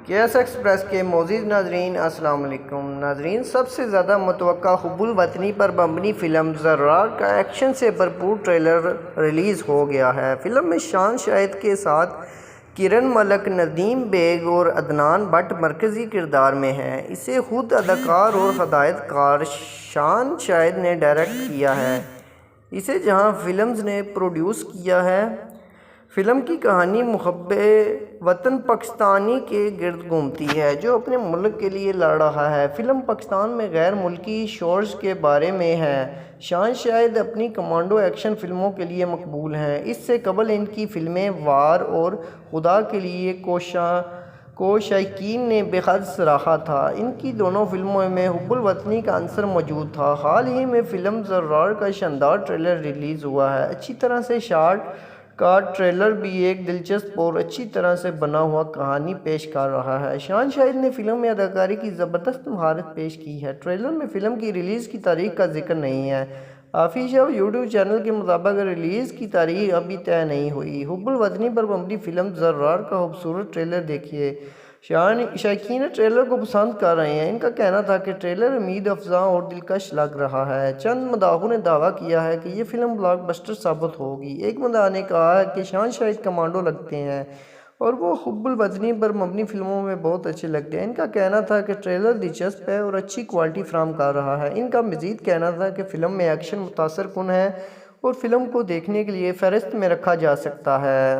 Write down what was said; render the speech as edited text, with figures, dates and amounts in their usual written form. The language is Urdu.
کے ایس ایکسپریس کے معزز ناظرین السلام علیکم ناظرین، سب سے زیادہ متوقع حب الوطنی پر مبنی فلم زرار کا ایکشن سے بھرپور ٹریلر ریلیز ہو گیا ہے۔ فلم میں شان شاہد کے ساتھ کرن ملک، ندیم بیگ اور عدنان بٹ مرکزی کردار میں ہیں۔ اسے خود اداکار اور ہدایت کار شان شاہد نے ڈائریکٹ کیا ہے۔ اسے جہاں فلمز نے پروڈیوس کیا ہے۔ فلم کی کہانی محب وطن پاکستانی کے گرد گھومتی ہے جو اپنے ملک کے لیے لڑ رہا ہے۔ فلم پاکستان میں غیر ملکی شورش کے بارے میں ہے۔ شان شاہد اپنی کمانڈو ایکشن فلموں کے لیے مقبول ہیں۔ اس سے قبل ان کی فلمیں وار اور خدا کے لیے کو شائقین نے بے حد سراہا تھا۔ ان کی دونوں فلموں میں حب الوطنی کا عنصر موجود تھا۔ حال ہی میں فلم زرار کا شاندار ٹریلر ریلیز ہوا ہے۔ اچھی طرح سے شاٹ کا ٹریلر بھی ایک دلچسپ اور اچھی طرح سے بنا ہوا کہانی پیش کر رہا ہے۔ شان شاہد نے فلم میں اداکاری کی زبردست مہارت پیش کی ہے۔ ٹریلر میں فلم کی ریلیز کی تاریخ کا ذکر نہیں ہے۔ آفیشیل یوٹیوب چینل کے مطابق ریلیز کی تاریخ ابھی طے نہیں ہوئی۔ حب الوطنی پر مبنی فلم زرار کا خوبصورت ٹریلر دیکھیے۔ شائقین ٹریلر کو پسند کر رہے ہیں۔ ان کا کہنا تھا کہ ٹریلر امید افزا اور دلکش لگ رہا ہے۔ چند مداحوں نے دعویٰ کیا ہے کہ یہ فلم بلاک بسٹر ثابت ہوگی۔ ایک مداح نے کہا کہ شان شاہد کمانڈو لگتے ہیں اور وہ حب الوطنی پر مبنی فلموں میں بہت اچھے لگتے ہیں۔ ان کا کہنا تھا کہ ٹریلر دلچسپ ہے اور اچھی کوالٹی فراہم کر رہا ہے۔ ان کا مزید کہنا تھا کہ فلم میں ایکشن متاثر کن ہے اور فلم کو دیکھنے کے لیے فہرست میں رکھا جا سکتا ہے۔